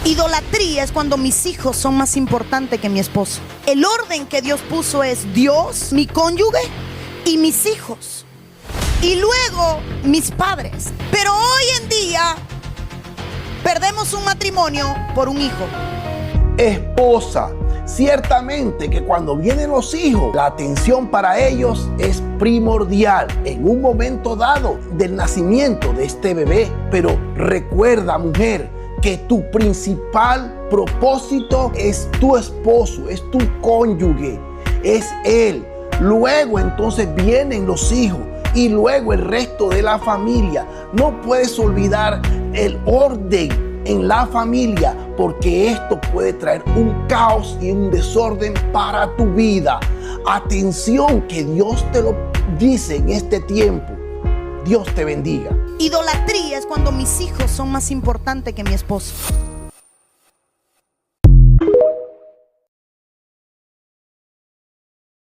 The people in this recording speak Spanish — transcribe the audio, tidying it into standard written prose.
Idolatría es cuando mis hijos son más importantes que mi esposo. El orden que Dios puso es Dios, mi cónyuge y mis hijos. Y luego mis padres. Pero hoy en día perdemos un matrimonio por un hijo. Esposa, ciertamente que cuando vienen los hijos, la atención para ellos es primordial en un momento dado del nacimiento de este bebé. Pero recuerda, mujer, que tu principal propósito es tu esposo, es tu cónyuge, es él. Luego entonces vienen los hijos y luego el resto de la familia. No puedes olvidar el orden en la familia, porque esto puede traer un caos y un desorden para tu vida. Atención, que Dios te lo dice en este tiempo. Dios te bendiga. Idolatría es cuando mis hijos son más importantes que mi esposo.